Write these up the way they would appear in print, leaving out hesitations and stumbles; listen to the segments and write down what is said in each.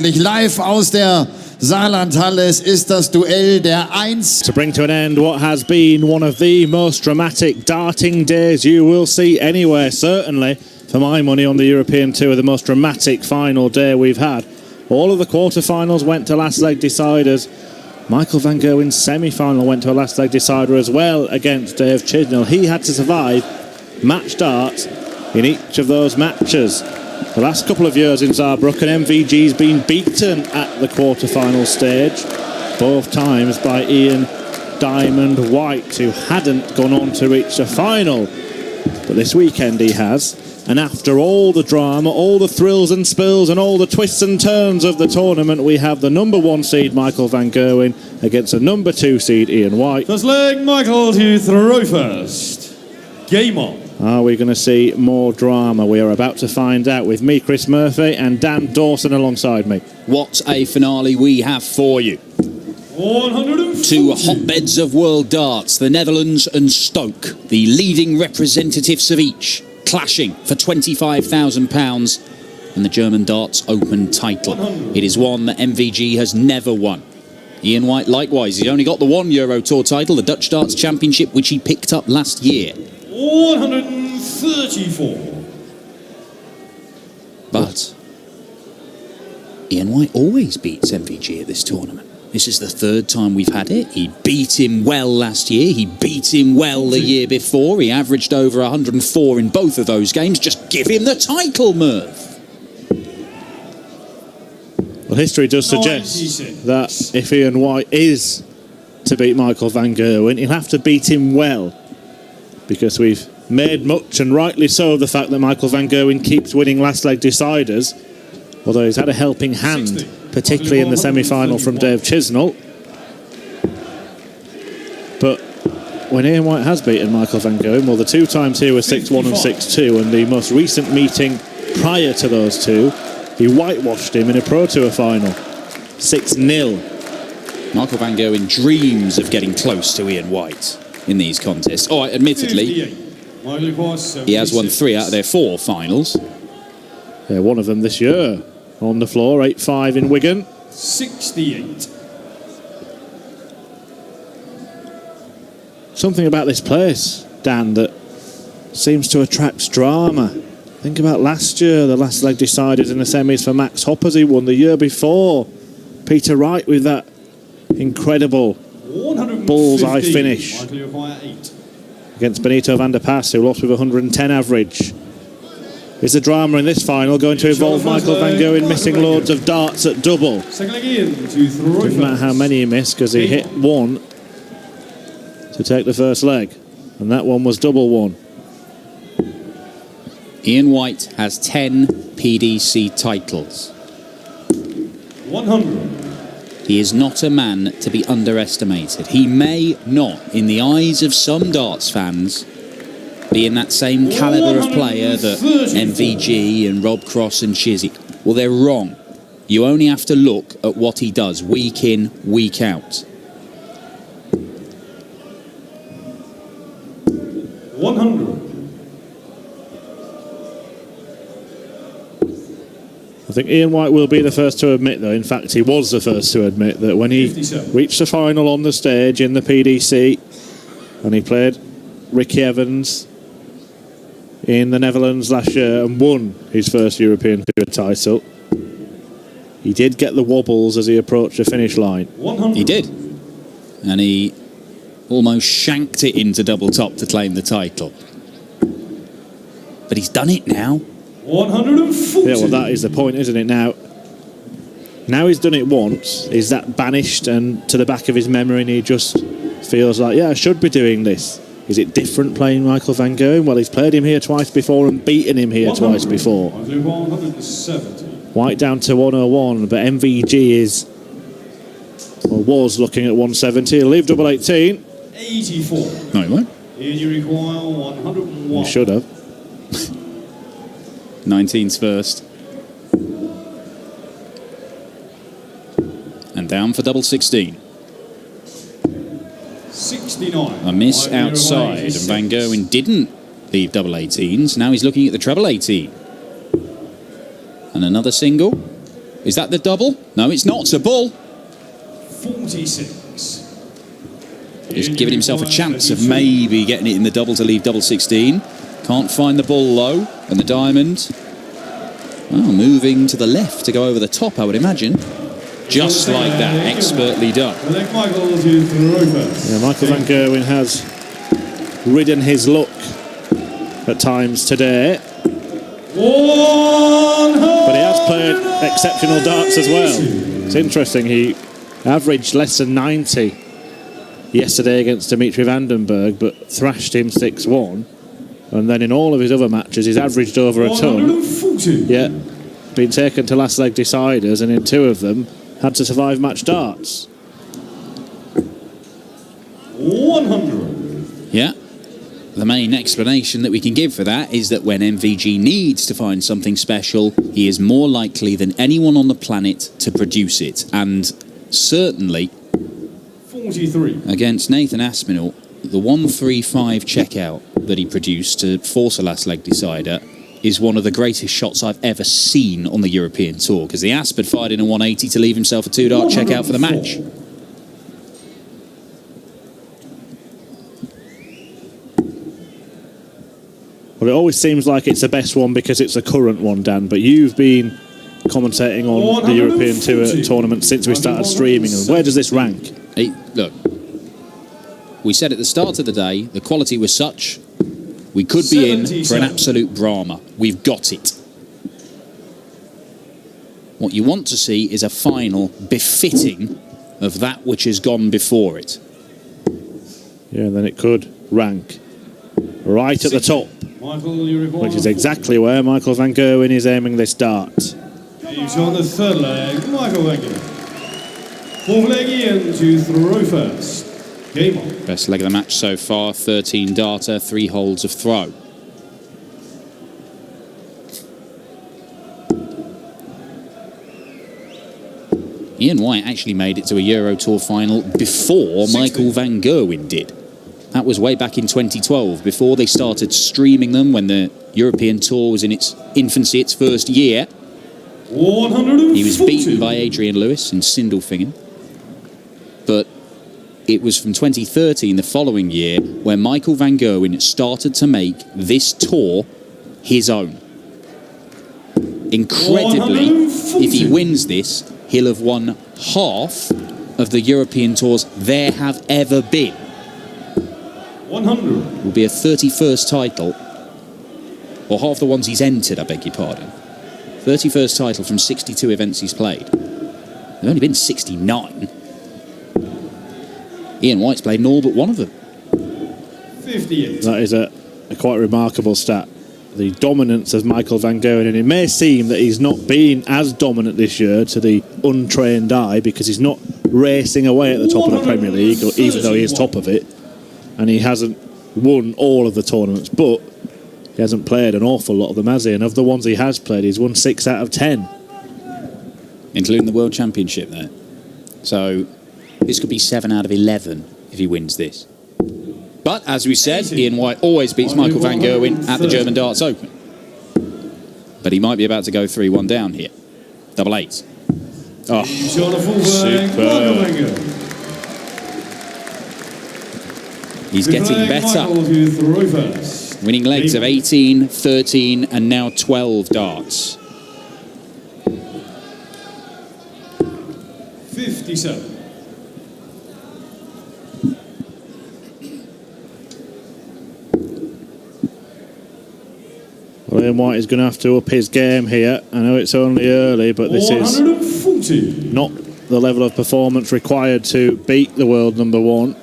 Live aus der Saarlandhalle, es ist das Duell der 1. To bring to an end what has been one of the most dramatic darting days you will see anywhere, certainly for my money on the European Tour, the most dramatic final day we've had. All of the quarterfinals went to last leg deciders. Michael van Gerwen's semi-final went to a last leg decider as well against Dave Chisnell. He had to survive match darts in each of those matches. The last couple of years in Saarbrücken, MVG's been beaten at the quarter-final stage, both times by Ian Diamond White, who hadn't gone on to reach the final. But this weekend he has, and after all the drama, all the thrills and spills and all the twists and turns of the tournament, we have the number 1 seed Michael van Gerwen against the number 2 seed Ian White. First leg, Michael to throw first. Game on. Are we going to see more drama? We are about to find out with me, Chris Murphy, and Dan Dawson alongside me. What a finale we have for you. 140. Two hotbeds of world darts, the Netherlands and Stoke, the leading representatives of each, clashing for £25,000 and the German Darts Open title. It is one that MVG has never won. Ian White likewise, he's only got the 1 Euro Tour title, the Dutch Darts Championship, which he picked up last year. 134. But Ian White always beats MVG at this tournament. This is the 3rd time we've had it. He beat him well last year. He beat him well the year before. He averaged over 104 in both of those games. Just give him the title, Murph. Well, history does suggest that if Ian White is to beat Michael van Gerwen, he'll have to beat him well, because we've made much, and rightly so, of the fact that Michael van Gerwen keeps winning last leg deciders, although he's had a helping hand, particularly in the semi-final from Dave Chisnell. But when Ian White has beaten Michael van Gerwen, well, the 2 times here were 6-1 and 6-2, and the most recent meeting prior to those 2, he whitewashed him in a Pro Tour final, 6-0. Michael van Gerwen dreams of getting close to Ian White in these contests. Oh, admittedly, he has won 3 out of their 4 finals. Yeah, one of them this year on the floor, 8-5 in Wigan. 68. Something about this place, Dan, that seems to attract drama. Think about last year, the last leg decided in the semis for Max Hoppers. He won the year before. Peter Wright with that incredible bullseye finish against Benito van der Pas, who lost with 110 average. Is the drama in this final going to involve Michael van Gerwen missing loads of darts at double? Doesn't matter how many he missed, because he hit 1 to take the first leg, and that one was double 1. Ian White has 10 PDC titles. 100. He is not a man to be underestimated. He may not, in the eyes of some darts fans, be in that same calibre of player that MVG and Rob Cross and Chizzy. Well, they're wrong. You only have to look at what he does week in, week out. 100. I think Ian White will be the first to admit, though, in fact he was the first to admit, that when he reached the final on the stage in the PDC and he played Ricky Evans in the Netherlands last year and won his first European Tour title, he did get the wobbles as he approached the finish line. 100. He did. And he almost shanked it into double top to claim the title. But he's done it now. 140. Yeah, well, that is the point, isn't it? Now he's done it once. Is that banished and to the back of his memory, and he just feels like, yeah, I should be doing this? Is it different playing Michael van Gerwen? Well, he's played him here twice before and beaten him here twice before. 170. White down to 101, but MVG is, or was looking at 170. He'll leave double 18. 84. No, he won't. And you require 101. He should have. 19's first. And down for double 16. 69. A miss outside, and van Gerwen didn't leave double 18s. Now he's looking at the treble 18. And another single. Is that the double? No, it's not. It's a bull. 46. Just giving himself a chance of maybe getting it in the double to leave double 16. Can't find the bull low. And the diamond, oh, moving to the left to go over the top, I would imagine. Just like that, expertly done. Michael van Gerwen has ridden his luck at times today. But he has played exceptional darts as well. It's interesting, he averaged less than 90 yesterday against Dimitri Vandenberg, but thrashed him 6-1. And then in all of his other matches, he's averaged over a ton. Yeah, been taken to last leg deciders, and in 2 of them, had to survive match darts. 100. Yeah. The main explanation that we can give for that is that when MVG needs to find something special, he is more likely than anyone on the planet to produce it. And certainly, 43. Against Nathan Aspinall, the 135 checkout that he produced to force a last leg decider is one of the greatest shots I've ever seen on the European Tour, because the Asp had fired in a 180 to leave himself a 2-dart checkout for the match. Well, it always seems like it's the best one because it's a current one, Dan, but you've been commentating on the European Tour tournament since we started streaming. Where does this rank? Hey, look, we said at the start of the day, the quality was such, we could be in for an absolute drama. We've got it. What you want to see is a final befitting of that which has gone before it. Yeah, then it could rank right at the top, which is exactly where Michael van Gerwen is aiming this dart. He's on the 3rd leg, Michael van Gerwen. 4th leg Ian to throw first. Game on. Best leg of the match so far, 13 darter, 3 holes of throw. Ian White actually made it to a Euro Tour final before Michael van Gerwen did. That was way back in 2012, before they started streaming them, when the European Tour was in its infancy, its first year. 140. He was beaten by Adrian Lewis in Sindelfingen. But it was from 2013, the following year, where Michael van Gerwen started to make this tour his own. Incredibly, if he wins this, he'll have won half of the European tours there have ever been. 100. Will be a 31st title, or half the ones he's entered, I beg your pardon. 31st title from 62 events he's played. There've only been 69. Ian White's played in all but one of them. 58. That is a quite remarkable stat. The dominance of Michael van Gerwen, and it may seem that he's not been as dominant this year to the untrained eye, because he's not racing away at the top of the Premier League, even though he is top of it, and he hasn't won all of the tournaments, but he hasn't played an awful lot of them, has he? And of the ones he has played, he's won 6 out of 10. Including the World Championship there. So this could be 7 out of 11 if he wins this. But, as we said, Ian White always beats Michael van Gerwen at the German Darts Open. But he might be about to go 3-1 down here. Double 8. Oh, superb. He's getting better. Winning legs of 18, 13, and now 12 darts. 57. Well, Ian White is going to have to up his game here. I know it's only early, but this is not the level of performance required to beat the world number 1.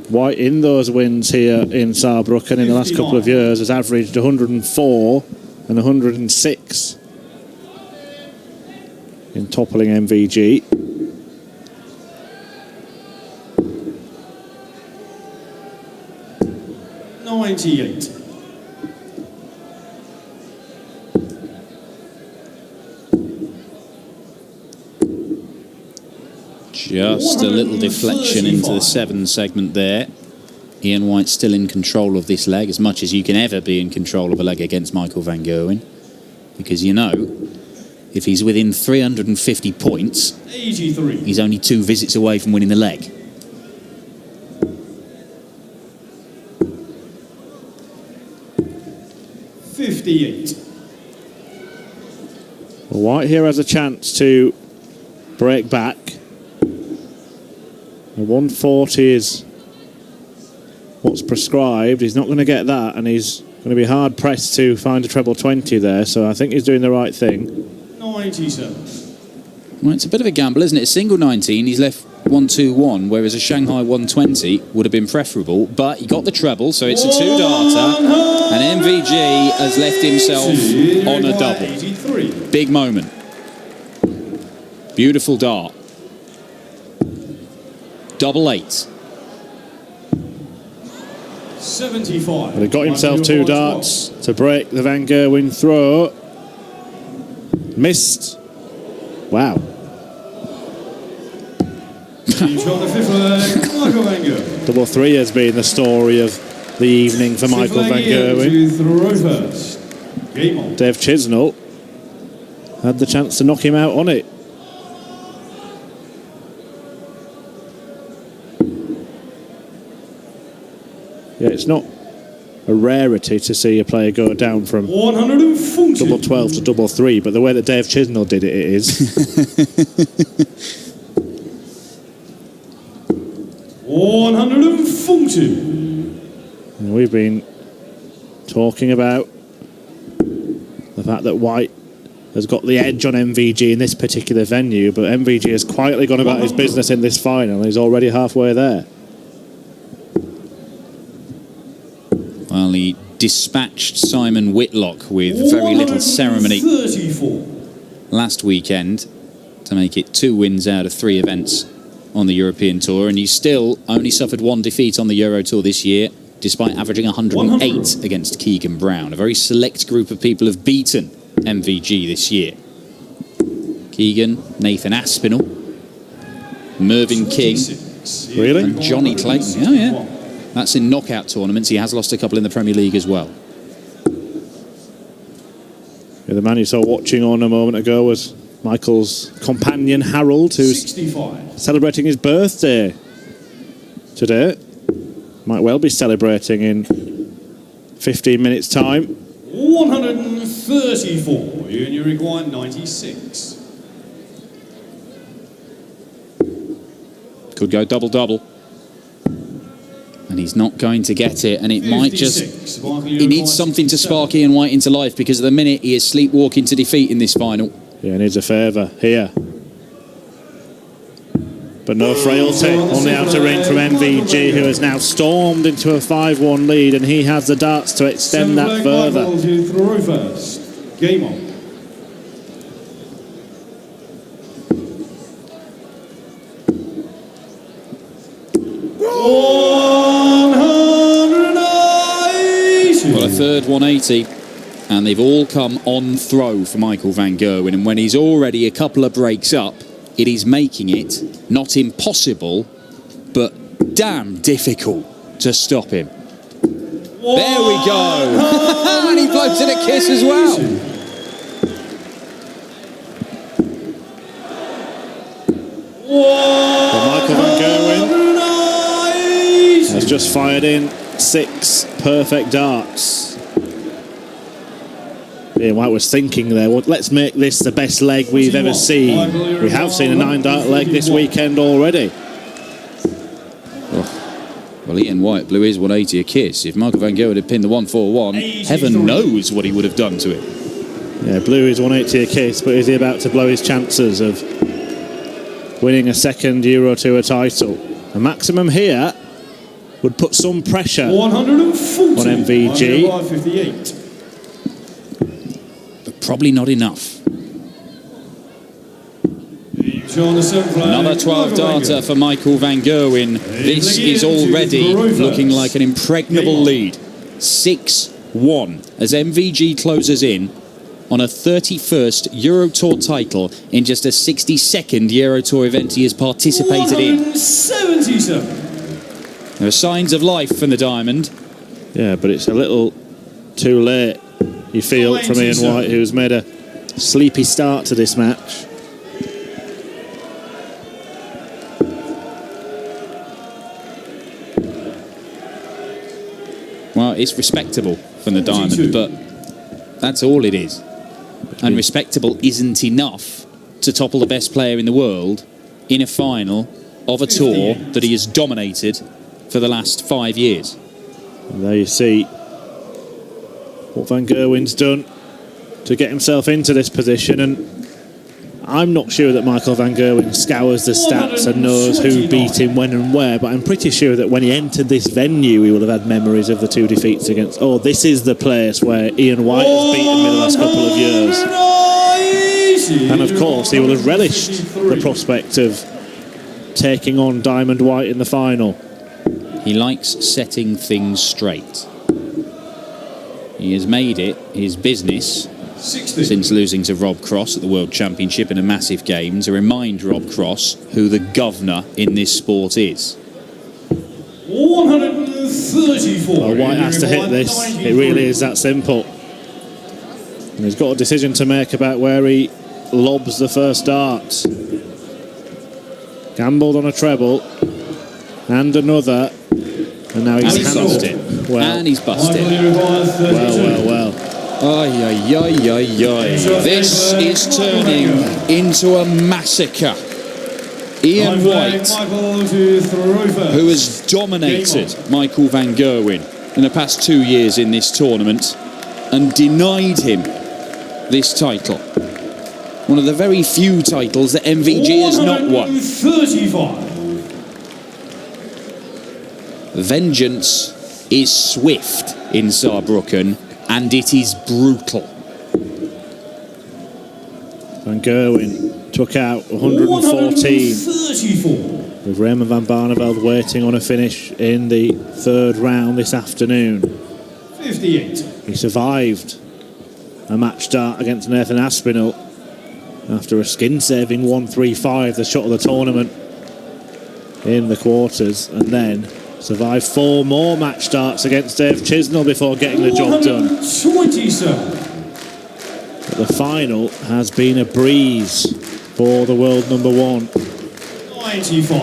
White, in those wins here in Saarbrücken in the last couple of years, has averaged 104 and 106 in toppling MVG. $98. Just a little deflection into the 7 segment there. Ian White still in control of this leg, as much as you can ever be in control of a leg against Michael van Gerwen. Because, you know, If he's within 350 points, 83. he's only 2 visits away from winning the leg. Well, White here has a chance to break back. The 140 is what's prescribed. He's not going to get that, and he's going to be hard pressed to find a treble 20 there, so I think he's doing the right thing. 97. Well, it's a bit of a gamble, isn't it? A single 19, he's left 121, whereas a Shanghai 120 would have been preferable, but he got the treble, so it's a 2-darter, and MVG has left himself on a double. 83. Big moment. Beautiful dart. Double 8. 75. But he got himself 2 darts to break the Van Gerwen throw. Missed. Wow. Each on the fifth leg, Michael Van Gerwen. Double 3 has been the story of the evening for Michael Van Gerwen. To throw first. Game on. Dave Chisnall had the chance to knock him out on it. Yeah, it's not a rarity to see a player go down from 140. double 12 to double 3, but the way that Dave Chisnall did it, it is. 140. And we've been talking about the fact that White has got the edge on MVG in this particular venue, but MVG has quietly gone about his business in this final. He's already halfway there. Well, he dispatched Simon Whitlock with very little ceremony 34. last weekend to make it 2 wins out of 3 events on the European Tour, and he still only suffered 1 defeat on the Euro Tour this year, despite averaging 108 against Keegan Brown. A very select group of people have beaten MVG this year. Keegan, Nathan Aspinall, Mervyn King, Really? and Johnny Clayton. Oh, yeah. That's in knockout tournaments. He has lost a couple in the Premier League as well. Yeah, the man you saw watching on a moment ago was Michael's companion Harold, who's 65. celebrating his birthday today. Might well be celebrating in 15 minutes' time. 134. You and you require 96. Could go double-double. And he's not going to get it, and it might just... He needs something to spark Ian White into life, because at the minute he is sleepwalking to defeat in this final. Yeah, he needs a favour here. But no frailty on the outer ring from MVG, who has now stormed into a 5-1 lead, and he has the darts to extend that further. To throw first. Game on. Well, a third 180, and they've all come on throw for Michael Van Gerwen, and when he's already a couple of breaks up, it is making it not impossible, but damn difficult to stop him. There we go. And he blows it a kiss as well. But Michael Van Gerwen has just fired in 6 perfect darts. Ian White was thinking there, well, let's make this the best leg we've ever seen. We have seen a 9-dart leg this weekend already. Well, Ian White blew his 180 a kiss. If Michael Van Gerwen had pinned the 141, heaven knows what he would have done to it. Yeah, blew his 180 a kiss, but is he about to blow his chances of winning a second Euro Tour title? The maximum here would put some pressure 140 on MVG. 58. But probably not enough. Another 12-darter for Michael Van Gerwen. This is already looking like an impregnable lead. 6-1 as MVG closes in on a 31st Euro Tour title in just a 62nd Euro Tour event he has participated in. 177. There are signs of life from the Diamond. Yeah, but it's a little too late, you feel, from Ian White, who's made a Sleepy start to this match. Well, it's respectable from the diamond, but that's all it is. And respectable isn't enough to topple the best player in the world in a final of a tour that he has dominated for the last 5 years. And there you see what Van Gerwen's done to get himself into this position, and I'm not sure that Michael Van Gerwen scours the stats and knows who beat him when and where, but I'm pretty sure that when he entered this venue he will have had memories of the 2 defeats against, oh, this is the place where Ian White has beaten me the last couple of years. And of course he will have relished the prospect of taking on Diamond White in the final. He likes setting things straight. He has made it his business 60. since losing to Rob Cross at the World Championship in a massive game to remind Rob Cross who the governor in this sport is. 134. Well, White has to hit this. It really is that simple. And he's got a decision to make about where he lobs the first dart. Gambled on a treble and another, and now he's busted it. Well, And he's busted. well. Ay, ay, ay, ay, ay. This is turning into a massacre. Ian White, who has dominated Michael Van Gerwen in the past 2 years in this tournament and denied him this title. One of the very few titles that MVG has not won. 135. Vengeance is swift in Saarbrücken, and it is brutal. Van Gerwen took out 114 with Raymond van Barneveld waiting on a finish in the 3rd round this afternoon. 58. He survived a match start against Nathan Aspinall after a skin-saving 135, the shot of the tournament in the quarters, and then survived 4 more match starts against Dave Chisnell before getting the job done. 127. But the final has been a breeze for the world number 1. 95.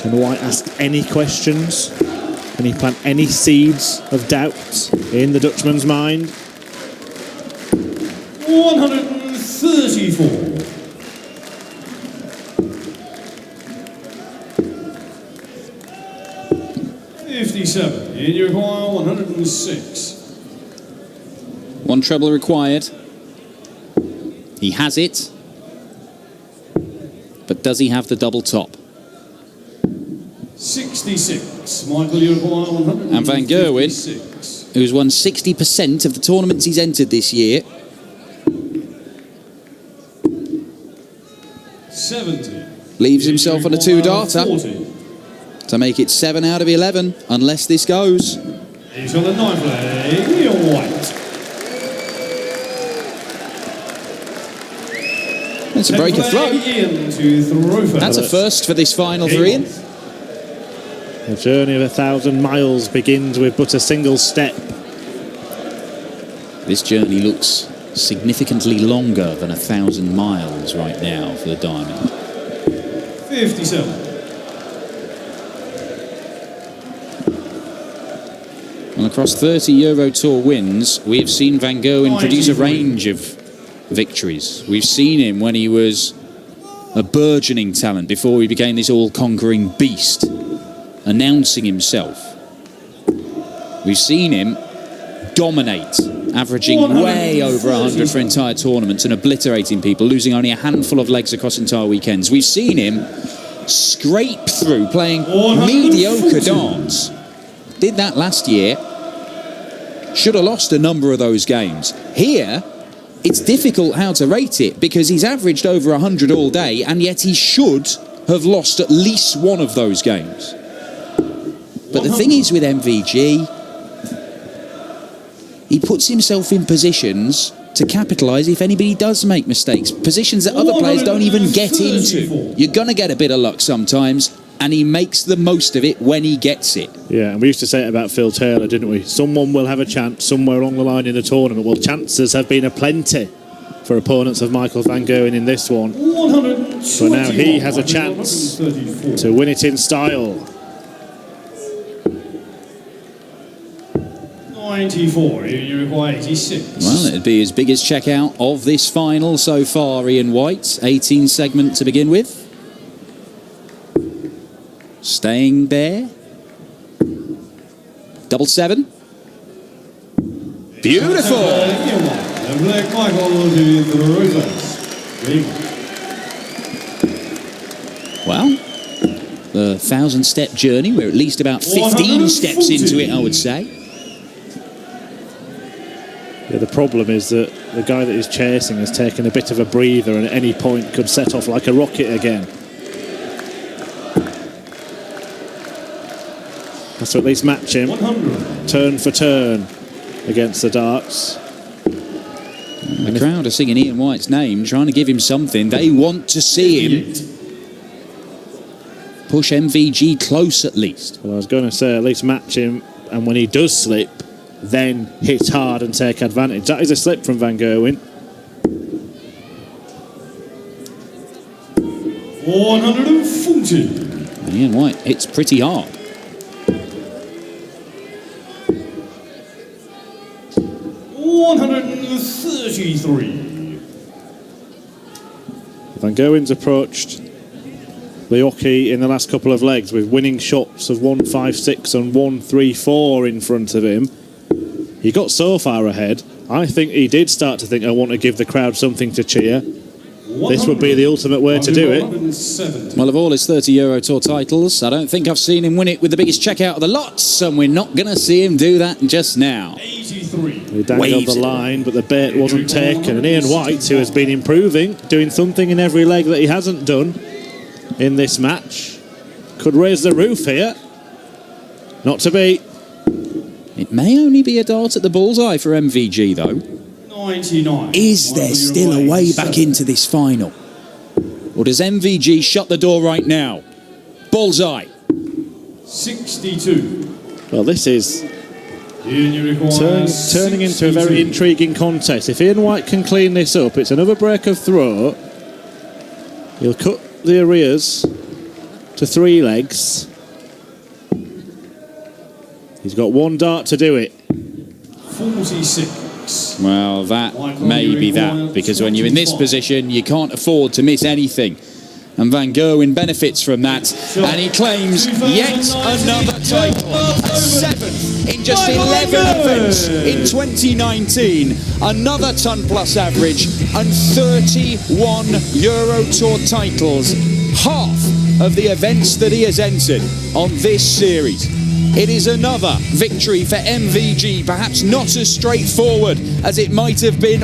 Can White ask any questions? Can he plant any seeds of doubt in the Dutchman's mind? 134. In your require 106. 1 treble required. He has it. But does he have the double top? 66. Michael, you require 156. And Van Gerwen, who's won 60% of the tournaments he's entered this year. 70. Leaves himself on a 2-darter 40. to make it 7 out of 11, unless this goes. He's on the 9th leg, Ian White. That's a break of throw. Ian to throw first. That's a first for this final for Ian. The journey of 1,000 miles begins with but a single step. This journey looks significantly longer than 1,000 miles right now for the diamond. 57. And across 30 Euro Tour wins, we've seen Van Gerwen produce a range of victories. We've seen him when he was a burgeoning talent before he became this all-conquering beast, announcing himself. We've seen him dominate, averaging way over 100 for entire tournaments and obliterating people, losing only a handful of legs across entire weekends. We've seen him scrape through playing mediocre darts. Did that last year. Should have lost a number of those games. Here, it's difficult how to rate it because he's averaged over 100 all day, and yet he should have lost at least one of those games. But the thing is with MVG, he puts himself in positions to capitalise if anybody does make mistakes. Positions that other players don't even get into. You're going to get a bit of luck sometimes. and he makes the most of it when he gets it. Yeah, and we used to say it about Phil Taylor, didn't we? Someone will have a chance somewhere along the line in the tournament. Well, chances have been aplenty for opponents of Michael van Gerwen in this one. But now he has a chance to win it in style. 94, you require 86. Well, it'd be his biggest checkout of this final so far, Ian White. 18 segment to begin with. Staying there. Double seven. Beautiful. And Black Michael will do the reverse. Well, the 1,000-step journey, we're at least about 15 steps into it, I would say. Yeah, the problem is that the guy that he's chasing has taken a bit of a breather and at any point could set off like a rocket again. Has to at least match him 100. turn for turn against the darts. The crowd are singing Ian White's name, trying to give him something. They want to see him push MVG close at least. Well, I was going to say at least match him, and when he does slip, then hit hard and take advantage. That is a slip from van Gerwen. 140. And Ian White hits pretty hard. 133. Van Gerwen's approached the hockey in the last couple of legs with winning shots of 1-5-6 and 1-3-4 in front of him. He got so far ahead, I think he did start to think, I want to give the crowd something to cheer. This would be the ultimate way to do it. Well, of all his 30 Euro Tour titles, I don't think I've seen him win it with the biggest checkout of the lots, and we're not going to see him do that just now. 83. He dangled the line, but the bait wasn't taken. And Ian White, who has been improving, doing something in every leg that he hasn't done in this match, could raise the roof here. Not to be. It may only be a dart at the bullseye for MVG, though. 99. Is there still a way back into this final? Or does MVG shut the door right now? Bullseye. 62. Well, this is turning into a 62. very intriguing contest. If Ian White can clean this up, it's another break of throat. He'll cut the arrears to 3 legs. He's got 1 dart to do it. 46. Well, that may be that, because when you're in this position, you can't afford to miss anything. And Van Gerwen benefits from that, and he claims yet another title, a 7th in just 11 events in 2019, another ton plus average, and 31 Euro Tour titles, half of the events that he has entered on this series. It is another victory for MVG, perhaps not as straightforward as it might have been